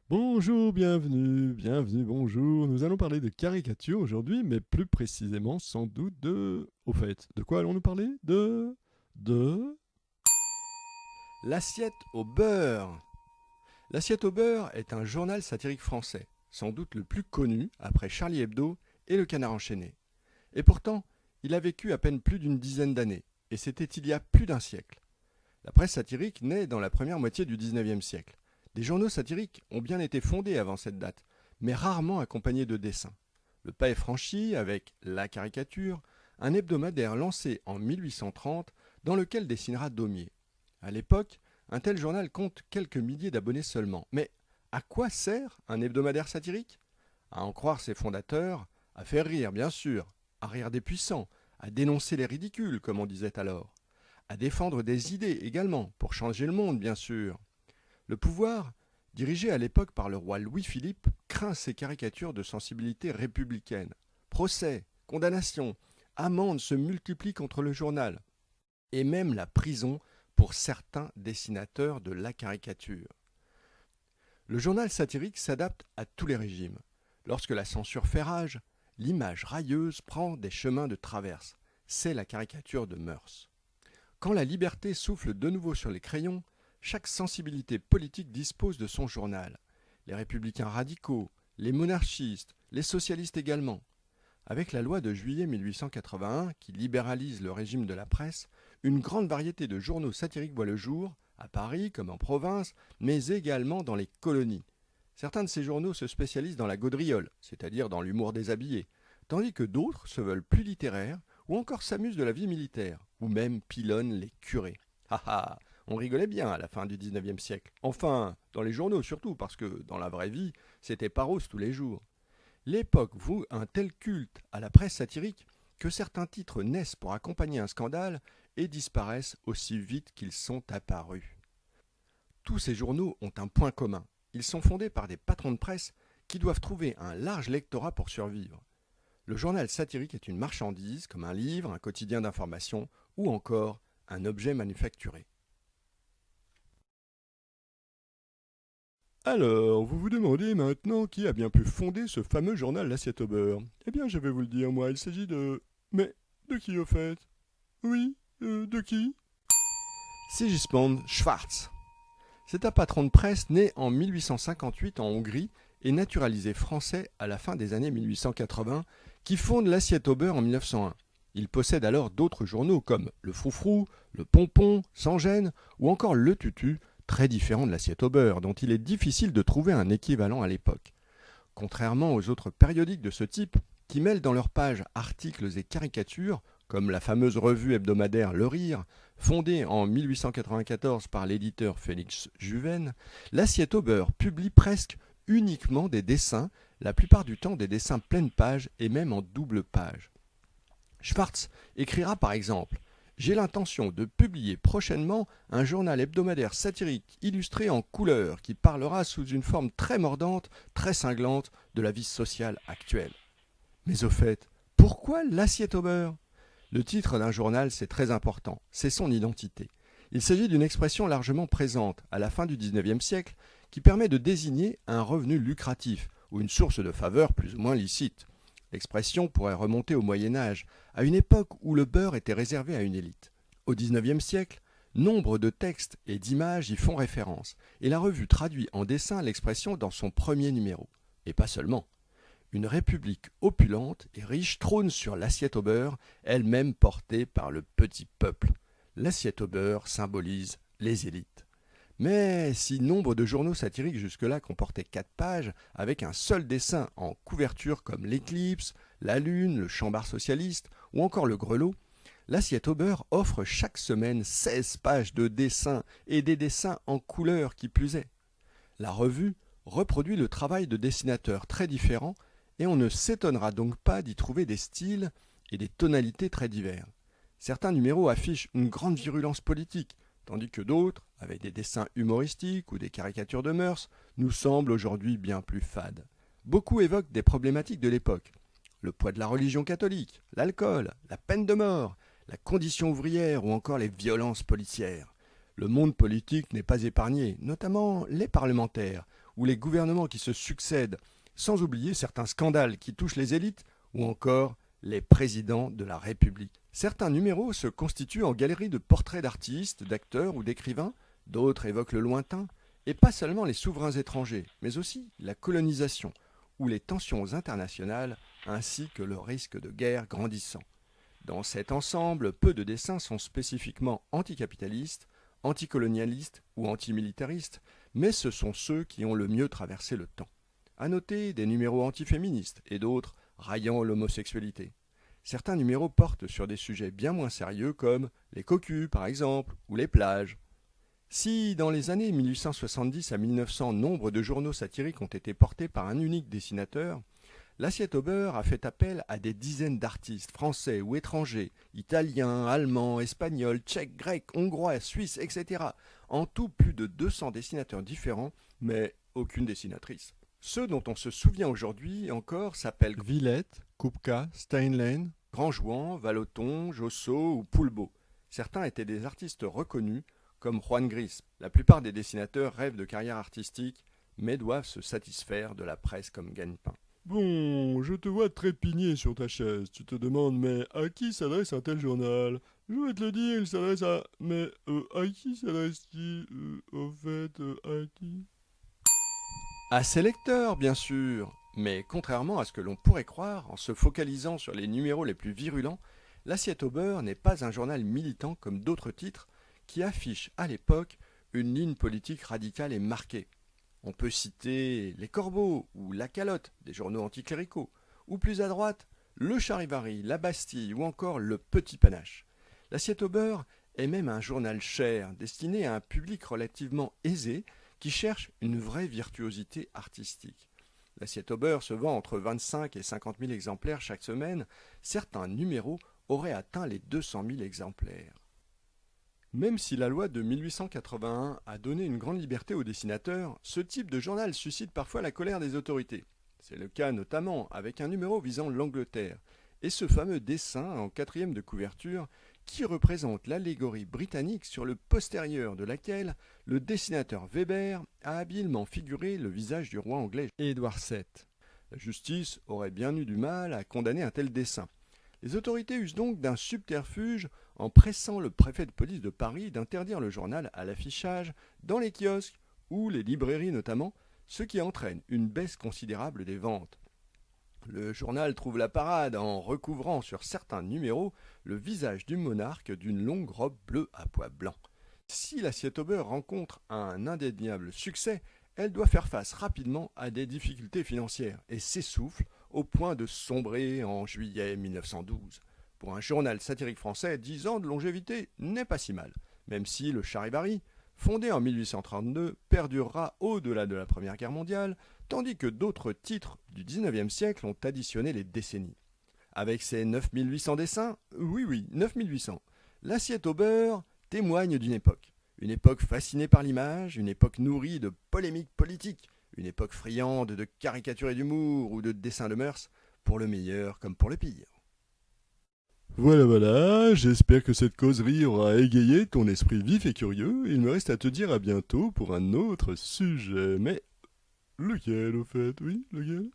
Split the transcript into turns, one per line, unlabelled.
Bonjour, bienvenue, bonjour. Nous allons parler de caricature aujourd'hui, mais plus précisément sans doute de... Au fait, de quoi allons-nous parler? De... L'assiette au beurre. L'assiette au beurre est un journal satirique français, sans doute le plus connu après Charlie Hebdo et le Canard enchaîné. Et pourtant, il a vécu à peine plus d'une dizaine d'années, et c'était il y a plus d'un siècle. La presse satirique naît dans la première moitié du XIXe siècle. Des journaux satiriques ont bien été fondés avant cette date, mais rarement accompagnés de dessins. Le pas est franchi avec La Caricature, un hebdomadaire lancé en 1830 dans lequel dessinera Daumier. À l'époque, un tel journal compte quelques milliers d'abonnés seulement. Mais à quoi sert un hebdomadaire satirique? À en croire ses fondateurs, à faire rire bien sûr, à rire des puissants, à dénoncer les ridicules comme on disait alors, à défendre des idées également, pour changer le monde bien sûr. Le pouvoir, dirigé à l'époque par le roi Louis-Philippe, craint ces caricatures de sensibilité républicaine. Procès, condamnations, amendes se multiplient contre le journal, et même la prison pour certains dessinateurs de la caricature. Le journal satirique s'adapte à tous les régimes. Lorsque la censure fait rage, l'image railleuse prend des chemins de traverse. C'est la caricature de mœurs. Quand la liberté souffle de nouveau sur les crayons, chaque sensibilité politique dispose de son journal. Les républicains radicaux, les monarchistes, les socialistes également. Avec la loi de juillet 1881 qui libéralise le régime de la presse, une grande variété de journaux satiriques voit le jour, à Paris comme en province, mais également dans les colonies. Certains de ces journaux se spécialisent dans la gaudriole, c'est-à-dire dans l'humour déshabillé, tandis que d'autres se veulent plus littéraires ou encore s'amusent de la vie militaire, ou même pilonnent les curés. Ha ha, on rigolait bien à la fin du XIXe siècle. Enfin, dans les journaux surtout, parce que dans la vraie vie, c'était pas rose tous les jours. L'époque voue un tel culte à la presse satirique que certains titres naissent pour accompagner un scandale et disparaissent aussi vite qu'ils sont apparus. Tous ces journaux ont un point commun. Ils sont fondés par des patrons de presse qui doivent trouver un large lectorat pour survivre. Le journal satirique est une marchandise, comme un livre, un quotidien d'information ou encore un objet manufacturé. Alors, vous vous demandez maintenant qui a bien pu fonder ce fameux journal L'Assiette au beurre. Eh bien, je vais vous le dire, moi, il s'agit de... Mais de qui au fait? Oui, de qui? Sigismund Schwarz. C'est un patron de presse né en 1858 en Hongrie et naturalisé français à la fin des années 1880 qui fonde l'Assiette au beurre en 1901. Il possède alors d'autres journaux comme Le Froufrou, Le Pompon, Sans gêne ou encore Le Tutu, très différent de l'Assiette au beurre dont il est difficile de trouver un équivalent à l'époque. Contrairement aux autres périodiques de ce type, qui mêlent dans leurs pages articles et caricatures, comme la fameuse revue hebdomadaire Le Rire, fondée en 1894 par l'éditeur Félix Juven, l'Assiette au beurre publie presque uniquement des dessins, la plupart du temps des dessins pleine page et même en double page. Schwartz écrira par exemple: J'ai l'intention de publier prochainement un journal hebdomadaire satirique illustré en couleurs qui parlera sous une forme très mordante, très cinglante de la vie sociale actuelle. Mais au fait, pourquoi l'assiette au beurre? Le titre d'un journal, c'est très important, c'est son identité. Il s'agit d'une expression largement présente à la fin du XIXe siècle qui permet de désigner un revenu lucratif ou une source de faveur plus ou moins licite. L'expression pourrait remonter au Moyen Âge, à une époque où le beurre était réservé à une élite. Au XIXe siècle, nombre de textes et d'images y font référence, et la revue traduit en dessin l'expression dans son premier numéro. Et pas seulement. Une république opulente et riche trône sur l'assiette au beurre, elle-même portée par le petit peuple. L'assiette au beurre symbolise les élites. Mais si nombre de journaux satiriques jusque-là comportaient 4 pages, avec un seul dessin en couverture comme l'Éclipse, la Lune, le Chambard socialiste ou encore le Grelot, l'Assiette au beurre offre chaque semaine 16 pages de dessins et des dessins en couleur qui plus est. La revue reproduit le travail de dessinateurs très différents et on ne s'étonnera donc pas d'y trouver des styles et des tonalités très divers. Certains numéros affichent une grande virulence politique, tandis que d'autres, avec des dessins humoristiques ou des caricatures de mœurs, nous semblent aujourd'hui bien plus fades. Beaucoup évoquent des problématiques de l'époque. Le poids de la religion catholique, l'alcool, la peine de mort, la condition ouvrière ou encore les violences policières. Le monde politique n'est pas épargné, notamment les parlementaires, ou les gouvernements qui se succèdent, sans oublier certains scandales qui touchent les élites, ou encore les présidents de la République. Certains numéros se constituent en galeries de portraits d'artistes, d'acteurs ou d'écrivains, d'autres évoquent le lointain, et pas seulement les souverains étrangers, mais aussi la colonisation, ou les tensions internationales, ainsi que le risque de guerre grandissant. Dans cet ensemble, peu de dessins sont spécifiquement anticapitalistes, anticolonialistes ou antimilitaristes, mais ce sont ceux qui ont le mieux traversé le temps. À noter des numéros antiféministes et d'autres raillant l'homosexualité. Certains numéros portent sur des sujets bien moins sérieux comme les cocus par exemple, ou les plages. Si dans les années 1870 à 1900 nombre de journaux satiriques ont été portés par un unique dessinateur, l'Assiette au beurre a fait appel à des dizaines d'artistes français ou étrangers, italiens, allemands, espagnols, tchèques, grecs, hongrois, suisses, etc. En tout plus de 200 dessinateurs différents, mais aucune dessinatrice. Ceux dont on se souvient aujourd'hui encore s'appellent Villette, Kupka, Steinlen, Grandjouan, Vallotton, Josso ou Poulbeau. Certains étaient des artistes reconnus, comme Juan Gris. La plupart des dessinateurs rêvent de carrière artistique, mais doivent se satisfaire de la presse comme gagne-pain.
Bon, je te vois trépigner sur ta chaise. Tu te demandes, mais à qui s'adresse un tel journal? Je vais te le dire, il s'adresse à... Mais à qui s'adresse-t-il au fait, à qui?
À ses lecteurs, bien sûr, mais contrairement à ce que l'on pourrait croire, en se focalisant sur les numéros les plus virulents, l'Assiette au beurre n'est pas un journal militant comme d'autres titres qui affichent à l'époque une ligne politique radicale et marquée. On peut citer Les Corbeaux ou La Calotte, des journaux anticléricaux, ou plus à droite, Le Charivari, La Bastille ou encore Le Petit Panache. L'Assiette au beurre est même un journal cher, destiné à un public relativement aisé qui cherche une vraie virtuosité artistique. L'Assiette au beurre se vend entre 25 et 50 000 exemplaires chaque semaine. Certains numéros auraient atteint les 200 000 exemplaires. Même si la loi de 1881 a donné une grande liberté aux dessinateurs, ce type de journal suscite parfois la colère des autorités. C'est le cas notamment avec un numéro visant l'Angleterre, et ce fameux dessin en 4e de couverture qui représente l'allégorie britannique sur le postérieur de laquelle le dessinateur Weber a habilement figuré le visage du roi anglais Édouard VII. La justice aurait bien eu du mal à condamner un tel dessin. Les autorités usent donc d'un subterfuge en pressant le préfet de police de Paris d'interdire le journal à l'affichage dans les kiosques ou les librairies notamment, ce qui entraîne une baisse considérable des ventes. Le journal trouve la parade en recouvrant sur certains numéros le visage du monarque d'une longue robe bleue à pois blancs. Si l'Assiette au beurre rencontre un indéniable succès, elle doit faire face rapidement à des difficultés financières et s'essouffle au point de sombrer en juillet 1912. Pour un journal satirique français, 10 ans de longévité n'est pas si mal, même si le Charivari, fondé en 1832, perdurera au-delà de la Première Guerre mondiale, tandis que d'autres titres du XIXe siècle ont additionné les décennies. Avec ses 9800 dessins, oui, 9800, l'Assiette au beurre témoigne d'une époque fascinée par l'image, une époque nourrie de polémiques politiques, une époque friande de caricatures et d'humour ou de dessins de mœurs, pour le meilleur comme pour le pire.
Voilà, j'espère que cette causerie aura égayé ton esprit vif et curieux. Il me reste à te dire à bientôt pour un autre sujet. Mais lequel, au fait? Oui, lequel?